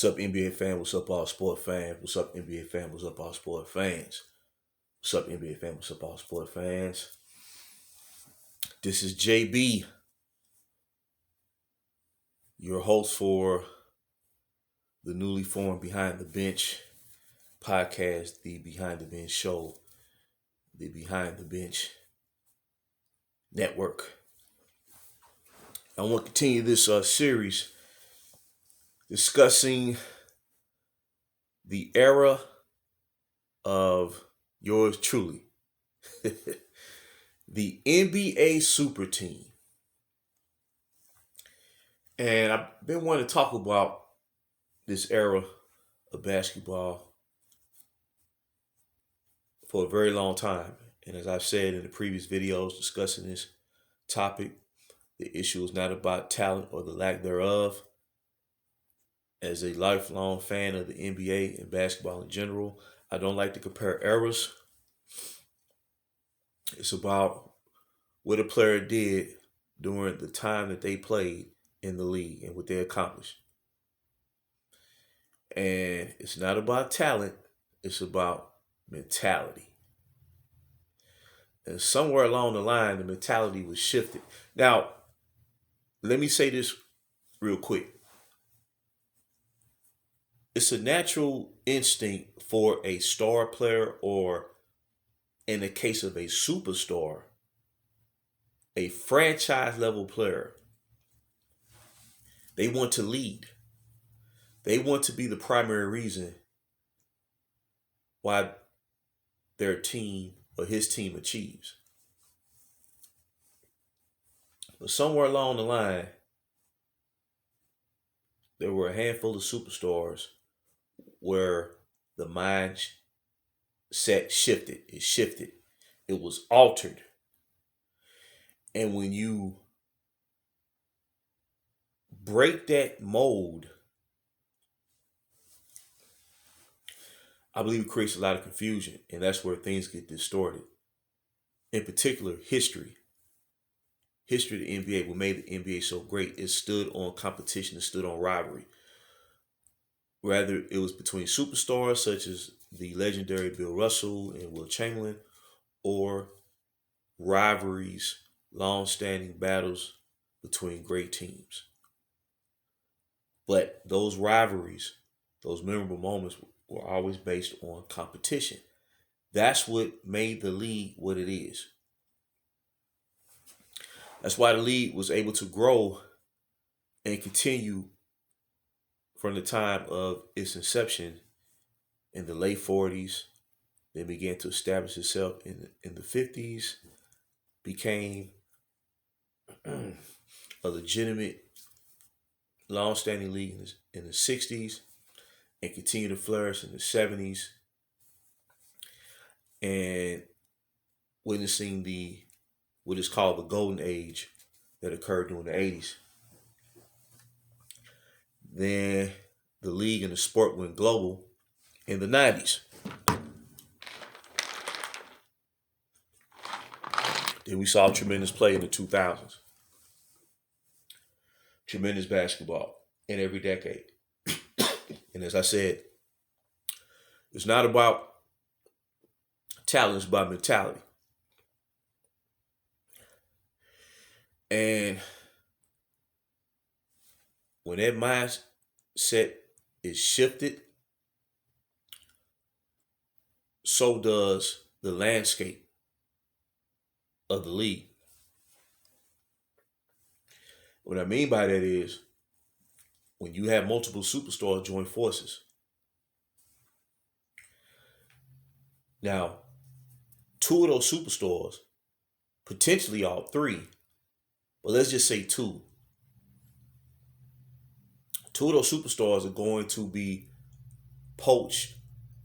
What's up, NBA fan? What's up, all sport fans? What's up, NBA fan? What's up, all sport fans? What's up, NBA fan? What's up, all sport fans? This is JB, your host for the newly formed Behind the Bench podcast, the Behind the Bench show, the Behind the Bench network. I want to continue this series discussing the era of yours truly, the NBA Super Team. And I've been wanting to talk about this era of basketball for a very long time. And as I've said in the previous videos discussing this topic, the issue is not about talent or the lack thereof. As a lifelong fan of the NBA and basketball in general, I don't like to compare eras. It's about what a player did during the time that they played in the league and what they accomplished. And it's not about talent, it's about mentality. And somewhere along the line, the mentality was shifted. Now, let me say this real quick. It's a natural instinct for a star player, or in the case of a superstar, a franchise level player. They want to lead. They want to be the primary reason why their team or his team achieves. But somewhere along the line, there were a handful of superstars where the mindset shifted. It shifted. It was altered. And when you break that mold, I believe it creates a lot of confusion. And that's where things get distorted. In particular, history. History of the NBA, what made the NBA so great, it stood on competition, it stood on rivalry. Rather, it was between superstars such as the legendary Bill Russell and Will Chamberlain, or rivalries, long-standing battles between great teams. But those rivalries, those memorable moments were always based on competition. That's what made the league what it is. That's why the league was able to grow and continue from the time of its inception in the late 40s, then began to establish itself in the 50s, became a legitimate, long-standing league in the 60s, and continued to flourish in the 70s, and witnessing what is called the golden age that occurred during the 80s. Then the league and the sport went global in the 90s. Then we saw tremendous play in the 2000s. Tremendous basketball in every decade. And as I said, it's not about talent, it's about mentality. And when that mindset is shifted, so does the landscape of the league. What I mean by that is when you have multiple superstars join forces. Now, two of those superstars, potentially all three, but let's just say two. Two of those superstars are going to be poached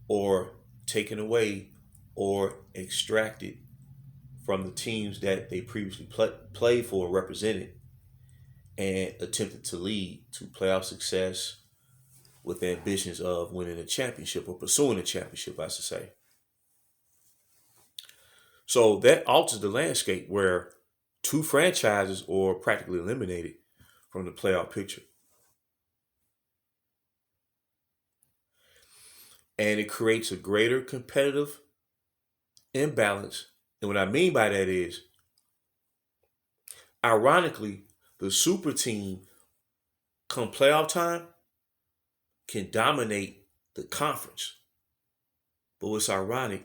or taken away or extracted from the teams that they previously played for, represented, and attempted to lead to playoff success with ambitions of winning a championship, or pursuing a championship, I should say. So that alters the landscape where two franchises are practically eliminated from the playoff picture. and it creates a greater competitive imbalance. And what I mean by that is, ironically, the super team, come playoff time, can dominate the conference. But what's ironic,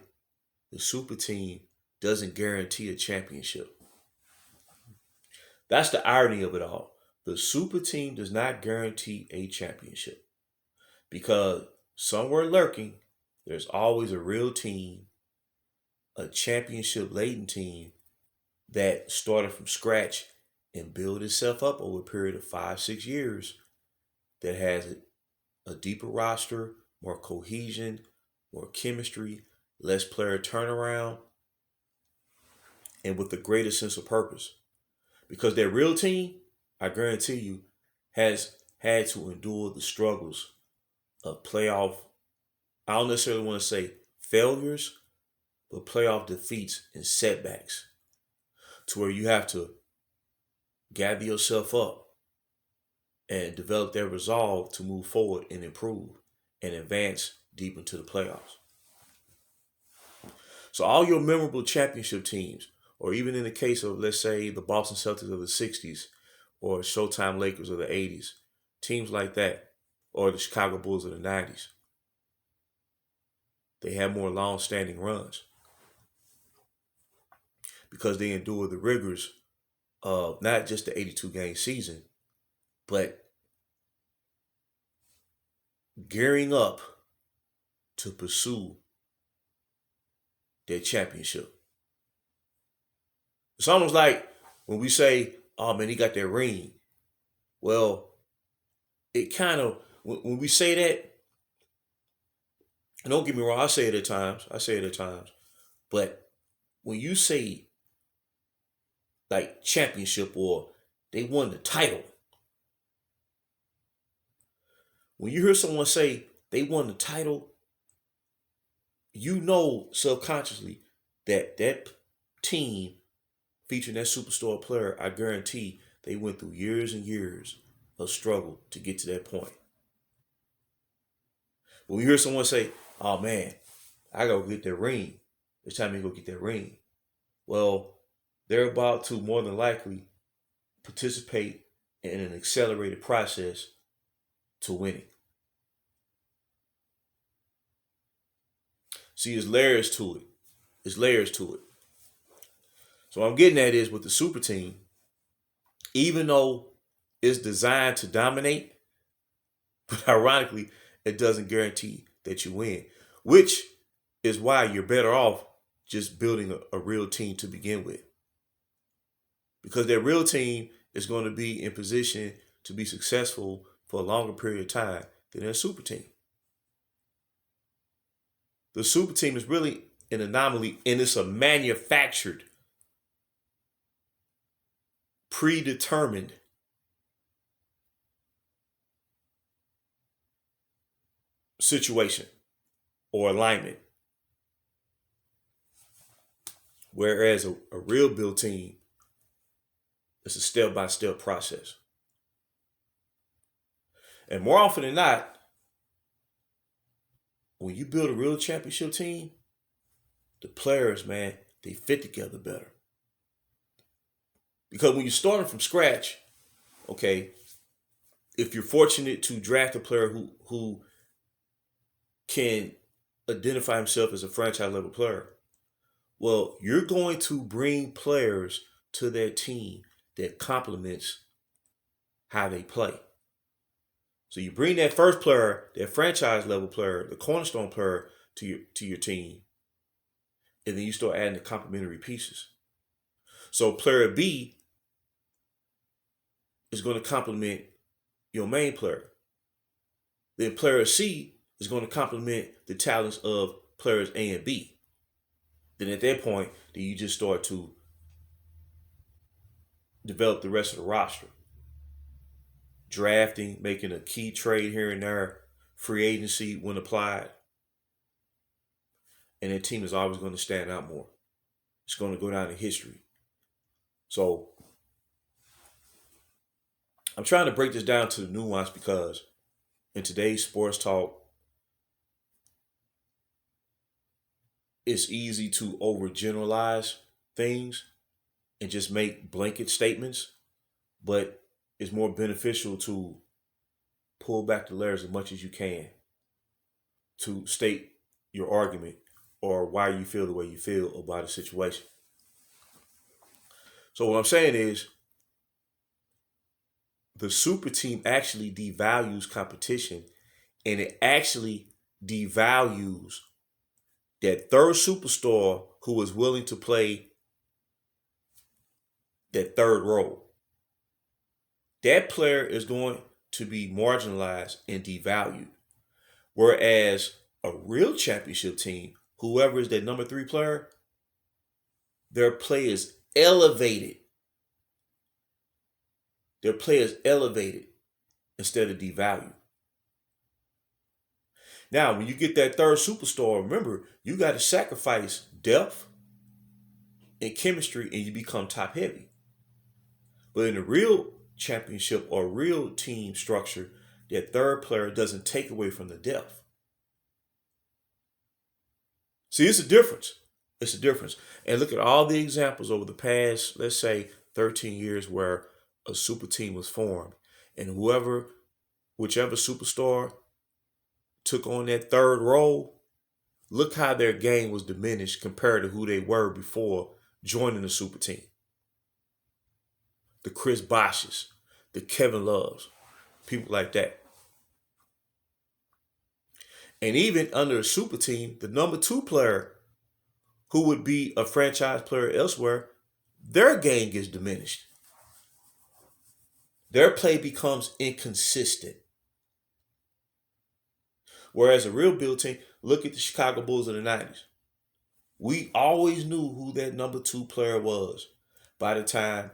the super team doesn't guarantee a championship. That's the irony of it all. The super team does not guarantee a championship because somewhere lurking, there's always a real team, a championship laden team that started from scratch and built itself up over a period of 5, 6 years that has a deeper roster, more cohesion, more chemistry, less player turnaround, and with a greater sense of purpose. Because their real team, I guarantee you, has had to endure the struggles of playoff, I don't necessarily want to say failures, but playoff defeats and setbacks to where you have to gather yourself up and develop that resolve to move forward and improve and advance deep into the playoffs. So all your memorable championship teams, or even in the case of, let's say, the Boston Celtics of the 60s or Showtime Lakers of the 80s, teams like that, or the Chicago Bulls of the 90s, they had more long-standing runs because they endured the rigors of not just the 82-game season, but gearing up to pursue their championship. It's almost like when we say, oh man, he got that ring. Well, it kind of, when we say that, and don't get me wrong, I say it at times. But when you say like championship or they won the title, when you hear someone say they won the title, you know subconsciously that that team featuring that superstar player, I guarantee they went through years and years of struggle to get to that point. When you hear someone say, oh man, I gotta go get that ring, it's time to go get that ring. Well, they're about to more than likely participate in an accelerated process to winning. See, there's layers to it. There's layers to it. So what I'm getting at is with the super team, even though it's designed to dominate, but ironically, it doesn't guarantee that you win, which is why you're better off just building a real team to begin with. Because that real team is going to be in position to be successful for a longer period of time than a super team. The super team is really an anomaly, and it's a manufactured, predetermined situation or alignment. Whereas a real build team is a step-by-step process. And more often than not, when you build a real championship team, the players, man, they fit together better. Because when you're starting from scratch, okay, if you're fortunate to draft a player who can identify himself as a franchise level player, well, you're going to bring players to their team that complements how they play. So you bring that first player, that franchise level player, the cornerstone player to your team, and then you start adding the complementary pieces. So player B is going to complement your main player. Then player C is going to complement the talents of players A and B. Then at that point, then you just start to develop the rest of the roster. Drafting, making a key trade here and there, free agency when applied. And that team is always going to stand out more. It's going to go down in history. So I'm trying to break this down to the nuance because in today's sports talk, it's easy to overgeneralize things and just make blanket statements, but it's more beneficial to pull back the layers as much as you can to state your argument or why you feel the way you feel about a situation. So what I'm saying is the super team actually devalues competition, and it actually devalues that third superstar who is willing to play that third role. That player is going to be marginalized and devalued. Whereas a real championship team, whoever is that number 3 player, their play is elevated. Their play is elevated instead of devalued. Now, when you get that third superstar, remember, you got to sacrifice depth and chemistry and you become top heavy. But in a real championship or real team structure, that third player doesn't take away from the depth. See, it's a difference. It's a difference. And look at all the examples over the past, let's say, 13 years where a super team was formed. And whichever superstar took on that third role, look how their game was diminished compared to who they were before joining the super team. The Chris Bosches, the Kevin Loves, people like that. And even under a super team, the number 2 player, who would be a franchise player elsewhere, their game gets diminished. Their play becomes inconsistent. Whereas a real build team, look at the Chicago Bulls of the 90s. We always knew who that number 2 player was by the time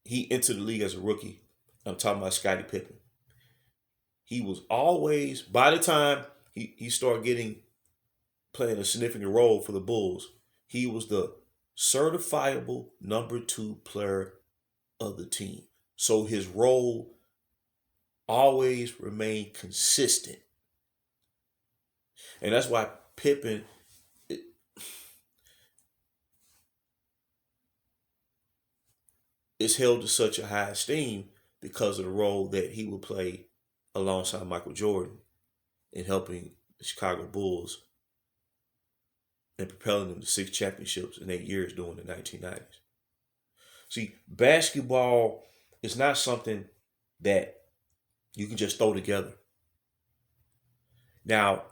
he entered the league as a rookie. I'm talking about Scottie Pippen. He was always, by the time he started playing a significant role for the Bulls, he was the certifiable number 2 player of the team. So his role always remained consistent. And that's why Pippen is held to such a high esteem because of the role that he would play alongside Michael Jordan in helping the Chicago Bulls and propelling them to 6 championships in 8 years during the 1990s. See, basketball is not something that you can just throw together. Now,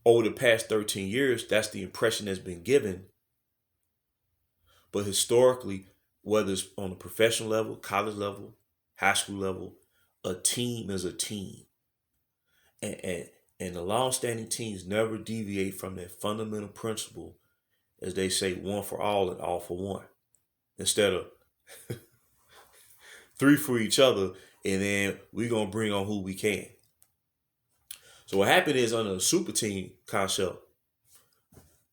over the past 13 years, that's the impression that's been given. But historically, whether it's on a professional level, college level, high school level, a team is a team. And the long-standing teams never deviate from that fundamental principle, as they say, one for all and all for one. Instead of 3 for each other, and then we're going to bring on who we can. So what happened is, under the super team concept,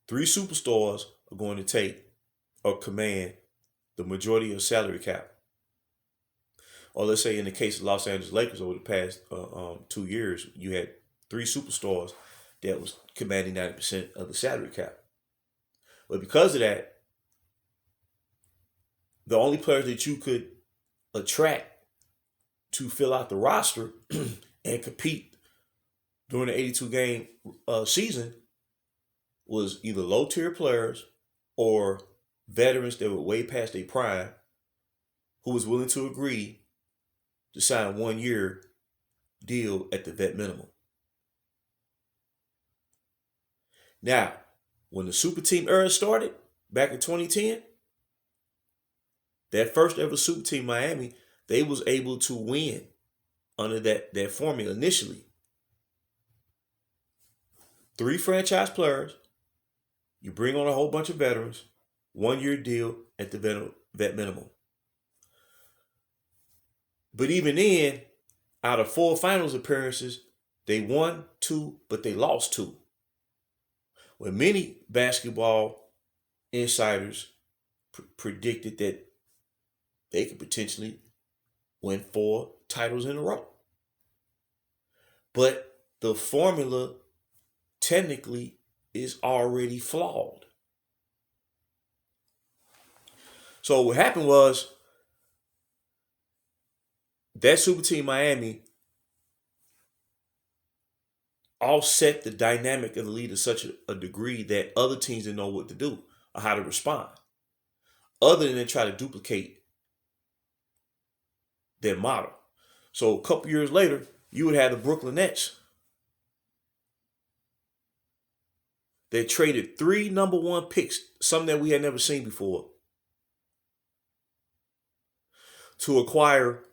3 superstars are going to take or command the majority of salary cap. Or let's say in the case of Los Angeles Lakers over the past 2 years, you had 3 superstars that was commanding 90% of the salary cap. But because of that, the only players that you could attract to fill out the roster and compete during the 82-game season was either low-tier players or veterans that were way past their prime who was willing to agree to sign a 1-year deal at the vet minimum. Now, when the super team era started back in 2010, that first ever super team Miami, they was able to win under that formula initially. 3 franchise players, you bring on a whole bunch of veterans, 1-year deal at the vet minimum. But even then, out of 4 finals appearances, they won 2, but they lost 2. When many basketball insiders predicted that they could potentially win 4 titles in a row. But the formula technically is already flawed. So what happened was that super team Miami offset the dynamic of the league to such a degree that other teams didn't know what to do or how to respond, other than try to duplicate their model. So a couple years later, you would have the Brooklyn Nets. They traded 3 number 1 picks, something that we had never seen before, to acquire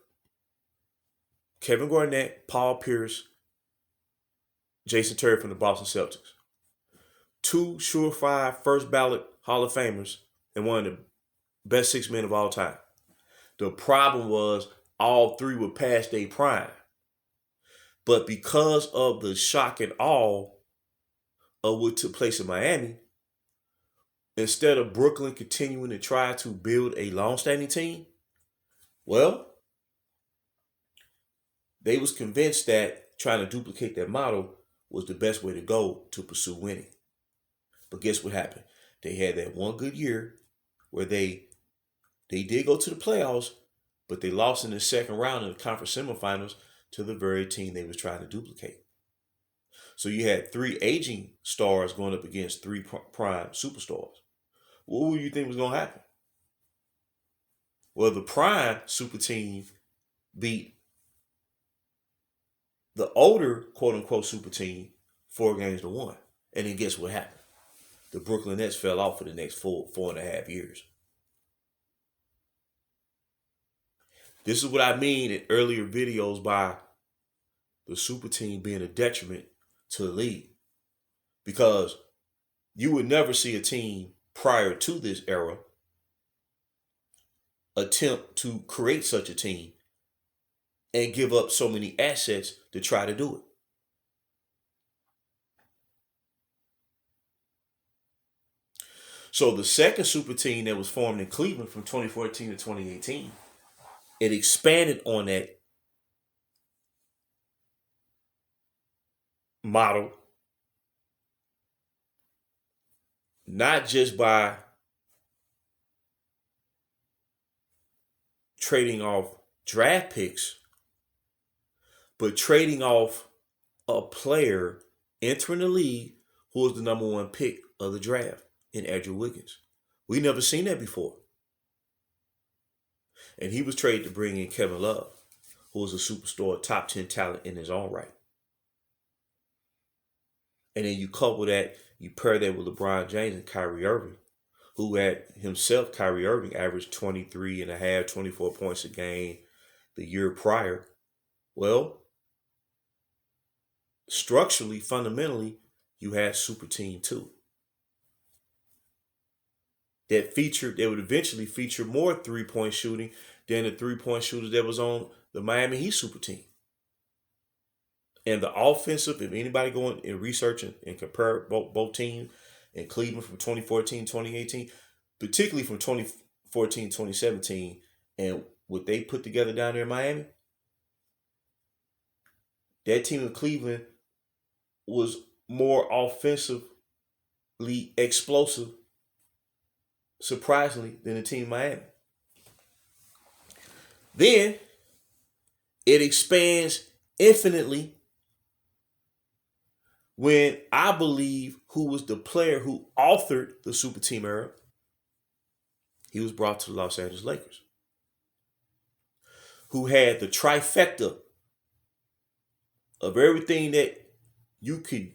Kevin Garnett, Paul Pierce, Jason Terry from the Boston Celtics. 2 surefire first ballot Hall of Famers and one of the best 6 men of all time. The problem was all 3 were past their prime. But because of the shock and awe of what took place in Miami, instead of Brooklyn continuing to try to build a long-standing team, well, they was convinced that trying to duplicate that model was the best way to go to pursue winning. But guess what happened? They had that one good year where they did go to the playoffs, but they lost in the second round of the conference semifinals to the very team they was trying to duplicate. So you had 3 aging stars going up against 3 prime superstars. What would you think was going to happen? Well, the prime super team beat the older quote-unquote super team 4-1. And then guess what happened? The Brooklyn Nets fell off for the next 4.5 years. This is what I mean in earlier videos by the super team being a detriment to the league. Because you would never see a team prior to this era attempt to create such a team and give up so many assets to try to do it. So the second super team that was formed in Cleveland from 2014 to 2018, it expanded on that model, not just by trading off draft picks, but trading off a player entering the league who was the number 1 pick of the draft in Andrew Wiggins. We never seen that before. And he was traded to bring in Kevin Love, who was a superstar, top 10 talent in his own right. And then you couple that, you pair that with LeBron James and Kyrie Irving, who had himself, Kyrie Irving, averaged 23 and a half, 24 points a game the year prior. Well, structurally, fundamentally, you had Super Team 2. That would eventually feature more 3-point shooting than the 3-point shooters that was on the Miami Heat Super Team. And the offensive, if anybody going and research and compare both teams in Cleveland from 2014, 2018, particularly from 2014, 2017, and what they put together down there in Miami, that team in Cleveland was more offensively explosive, surprisingly, than the team in Miami. Then it expands infinitely when I believe who was the player who authored the super team era, he was brought to the Los Angeles Lakers, who had the trifecta of everything that you could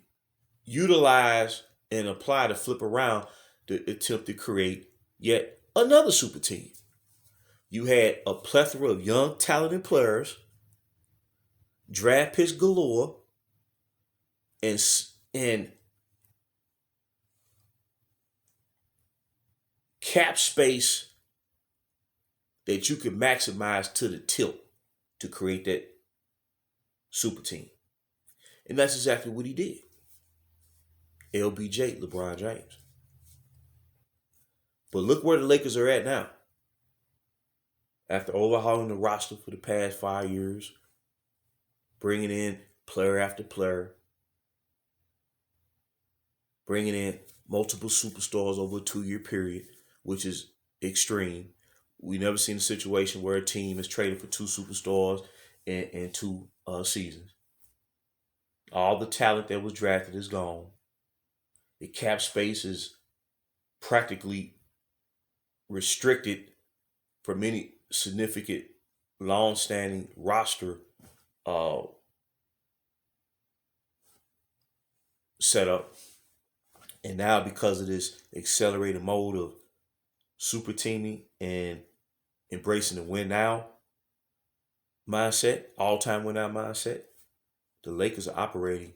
utilize and apply to flip around to attempt to create yet another super team. You had a plethora of young, talented players, draft picks galore, and cap space that you could maximize to the tilt to create that super team. And that's exactly what he did. LBJ, LeBron James. But look where the Lakers are at now. After overhauling the roster for the past 5 years, bringing in player after player, bringing in multiple superstars over a 2 year period, which is extreme. We never seen a situation where a team is traded for two superstars in two seasons. All the talent that was drafted is gone. The cap space is practically restricted for many significant, long-standing roster uh, setup. And now, because of this accelerated mode of super teaming and embracing the win now mindset, all time win now mindset, the Lakers are operating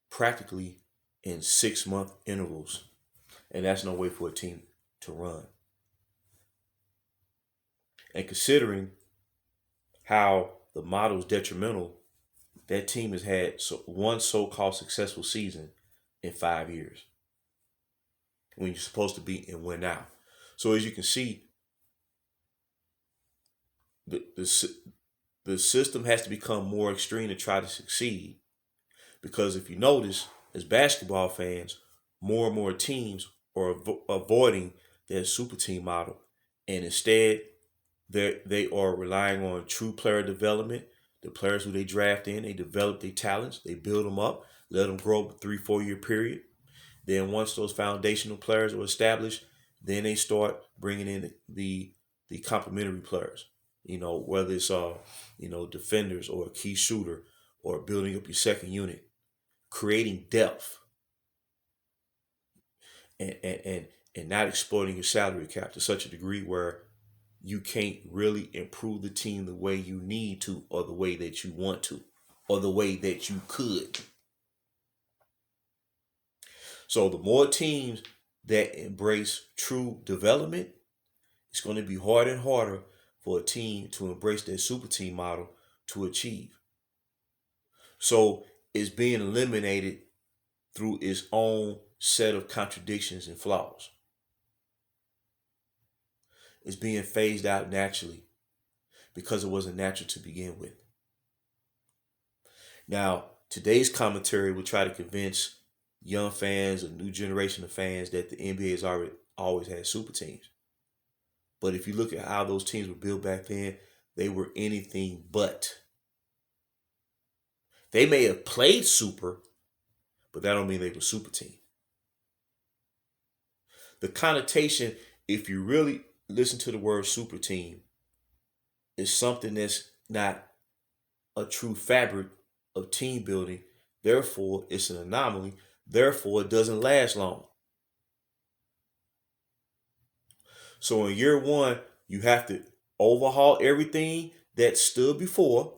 practically in 6 month intervals. And that's no way for a team to run. And considering how the model is detrimental, that team has had one so-called successful season in 5 years when you're supposed to be in win now. So as you can see, the system has to become more extreme to try to succeed. Because if you notice, as basketball fans, more and more teams are avoiding their super team model, and instead they are relying on true player development. The players who they draft in, they develop their talents, they build them up, let them grow up a 3-4 year period. Then once those foundational players are established, then they start bringing in the complementary players. Whether it's defenders or a key shooter or building up your second unit, creating depth, and not exploiting your salary cap to such a degree where you can't really improve the team the way you need to, or the way that you want to, or the way that you could. So the more teams that embrace true development, it's going to be harder and harder for a team to embrace their super team model to achieve. So it's being eliminated through its own set of contradictions and flaws. It's being phased out naturally because it wasn't natural to begin with. Now, today's commentary will try to convince young fans, a new generation of fans, that the NBA has always had super teams. But if you look at how those teams were built back then, they were anything but. They may have played super, but that don't mean they were super team. The connotation, if you really listen to the word super team, is something that's not a true fabric of team building. Therefore, it's an anomaly. Therefore, it doesn't last long. So in year one, you have to overhaul everything that stood before.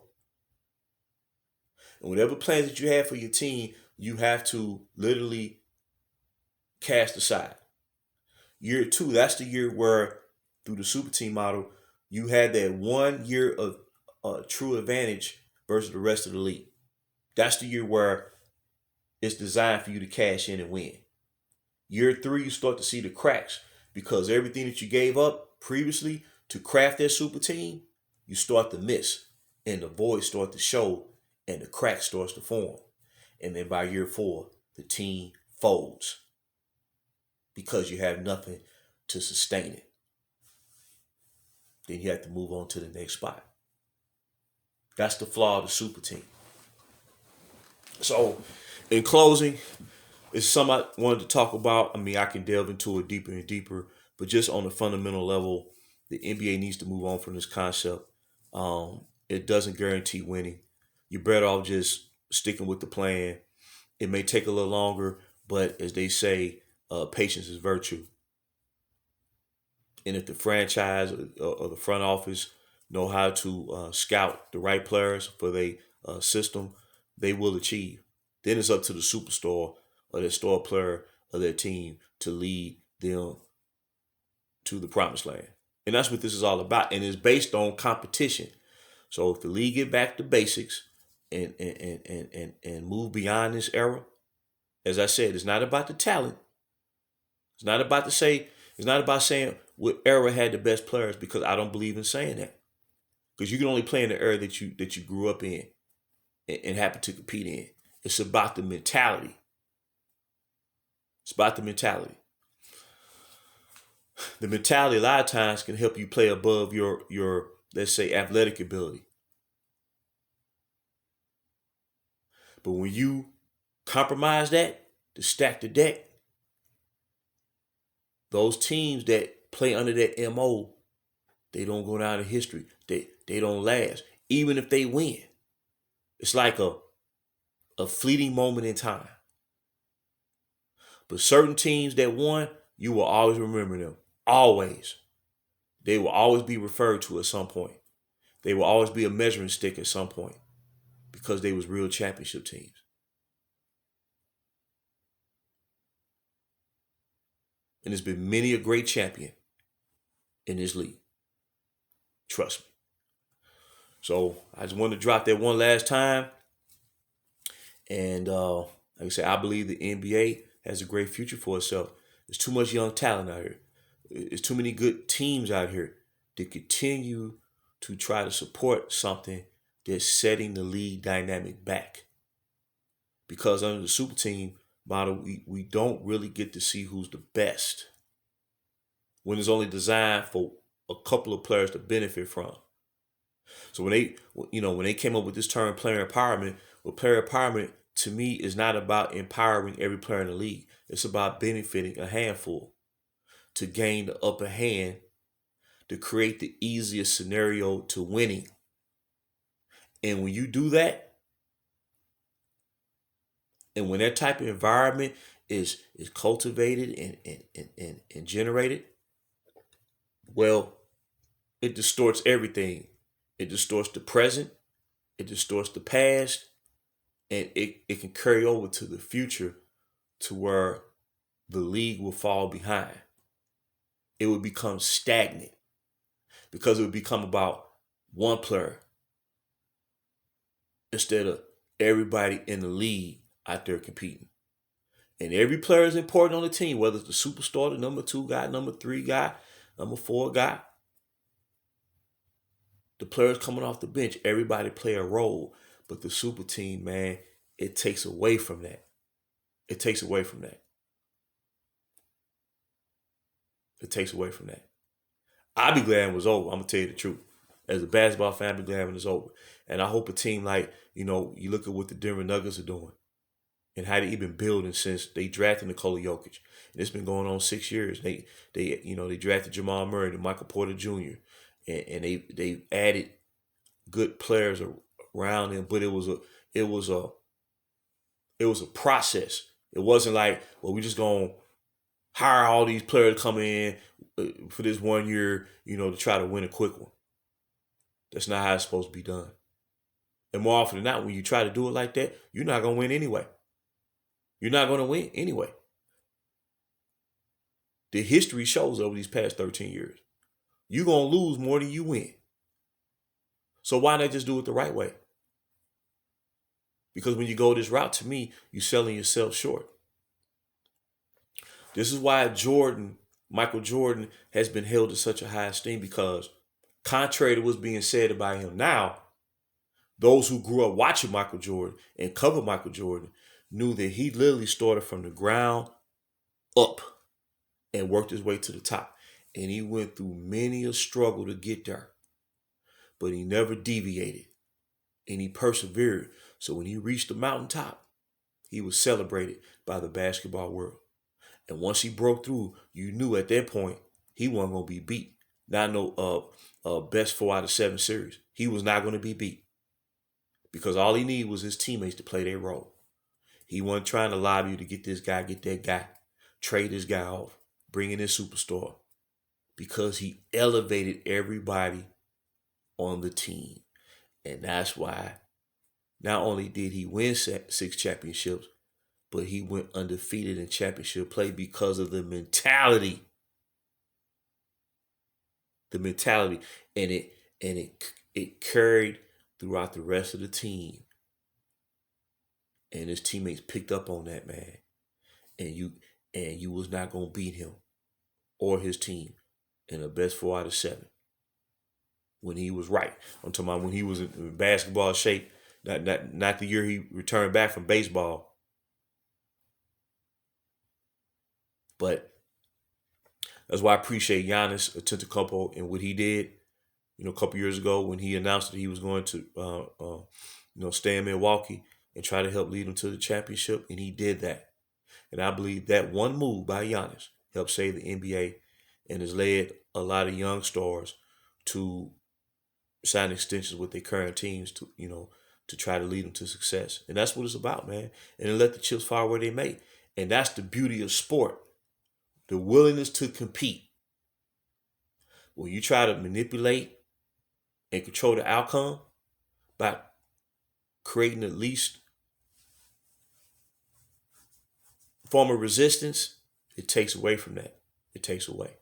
And whatever plans that you have for your team, you have to literally cast aside. Year two, that's the year where, through the super team model, you had that 1 year of true advantage versus the rest of the league. That's the year where it's designed for you to cash in and win. Year three, you start to see the cracks, because everything that you gave up previously to craft that super team, you start to miss, and the void starts to show, and the crack starts to form. And then by year four, the team folds because you have nothing to sustain it. Then you have to move on to the next spot. That's the flaw of the super team. So, in closing, it's something I wanted to talk about. I mean, I can delve into it deeper and deeper, but just on a fundamental level, the NBA needs to move on from this concept. It doesn't guarantee winning. You're better off just sticking with the plan. It may take a little longer, but as they say, patience is virtue. And if the franchise or the front office know how to scout the right players for their system, they will achieve. Then it's up to the superstar or the star player of their team to lead them to the promised land. And that's what this is all about. And it's based on competition. So if the league get back to basics and move beyond this era, as I said, it's not about the talent. It's not about saying what era had the best players, because I don't believe in saying that. Because you can only play in the era that you grew up in and happen to compete in. It's about the mentality. It's about the mentality. The mentality a lot of times can help you play above your let's say athletic ability. But when you compromise that to stack the deck, those teams that play under that MO, they don't go down in history. They don't last. Even if they win. It's like a fleeting moment in time. But certain teams that won, you will always remember them. Always. They will always be referred to at some point. They will always be a measuring stick at some point because they was real championship teams. And there's been many a great champion in this league. Trust me. So I just wanted to drop that one last time. And like I said, I believe the NBA has a great future for itself. There's too much young talent out here. There's too many good teams out here to continue to try to support something that's setting the league dynamic back. Because under the super team model, we don't really get to see who's the best when it's only designed for a couple of players to benefit from. So when they came up with this term player empowerment, well, player empowerment to me is not about empowering every player in the league. It's about benefiting a handful to gain the upper hand, to create the easiest scenario to winning. And when you do that, and when that type of environment is cultivated and generated, well, it distorts everything. It distorts the present, it distorts the past, and it can carry over to the future to where the league will fall behind. It would become stagnant because it would become about one player instead of everybody in the league out there competing. And every player is important on the team, whether it's the superstar, the number 2 guy, number 3 guy, number 4 guy. The players coming off the bench, everybody play a role. But the super team, man, it takes away from that. It takes away from that. It takes away from that. I'd be glad it was over. I'm going to tell you the truth. As a basketball fan, I'd be glad when it's over. And I hope a team like, you look at what the Denver Nuggets are doing and how they've been building since they drafted Nikola Jokic. And it's been going on 6 years. They drafted Jamal Murray and Michael Porter Jr. And they added good players around him, but it was a process. It wasn't like, well, we just gonna hire all these players to come in for this 1 year, to try to win a quick one. That's not how it's supposed to be done. And more often than not, when you try to do it like that, you're not gonna win anyway. You're not gonna win anyway. The history shows over these past 13 years. You're going to lose more than you win. So why not just do it the right way? Because when you go this route, to me, you're selling yourself short. This is why Michael Jordan, has been held to such a high esteem, because contrary to what's being said about him now, those who grew up watching Michael Jordan and covered Michael Jordan knew that he literally started from the ground up and worked his way to the top. And he went through many a struggle to get there. But he never deviated. And he persevered. So when he reached the mountaintop, he was celebrated by the basketball world. And once he broke through, you knew at that point he wasn't going to be beat. Not no best 4 out of 7 series. He was not going to be beat. Because all he needed was his teammates to play their role. He wasn't trying to lobby to get this guy, get that guy, trade this guy off, bring in his superstar. Because he elevated everybody on the team. And that's why not only did he win 6 championships, but he went undefeated in championship play because of the mentality. The mentality. And it carried throughout the rest of the team. And his teammates picked up on that, man. And you was not going to beat him or his team in the best 4 out of 7 when he was right. I'm talking about when he was in basketball shape, not the year he returned back from baseball. But that's why I appreciate Giannis Antetokounmpo and what he did. A couple years ago when he announced that he was going to, stay in Milwaukee and try to help lead them to the championship, and he did that. And I believe that one move by Giannis helped save the NBA and has led a lot of young stars to sign extensions with their current teams to try to lead them to success. And that's what it's about, man. And then let the chips fall where they may. And that's the beauty of sport, the willingness to compete. When you try to manipulate and control the outcome by creating the least form of resistance, it takes away from that. It takes away.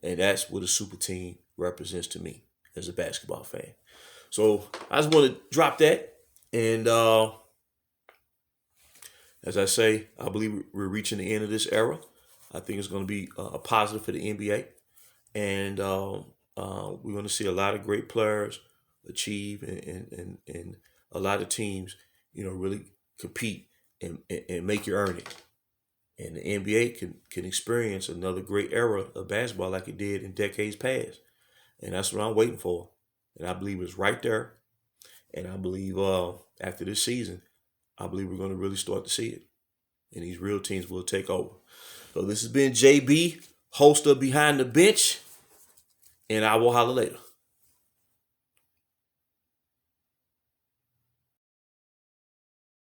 And that's what a super team represents to me as a basketball fan. So I just want to drop that. And as I say, I believe we're reaching the end of this era. I think it's going to be a positive for the NBA. And we're going to see a lot of great players achieve and a lot of teams, really compete and make you earn it. And the NBA can experience another great era of basketball like it did in decades past. And that's what I'm waiting for. And I believe it's right there. And I believe after this season, I believe we're going to really start to see it. And these real teams will take over. So this has been JB, host of Behind the Bench. And I will holler later.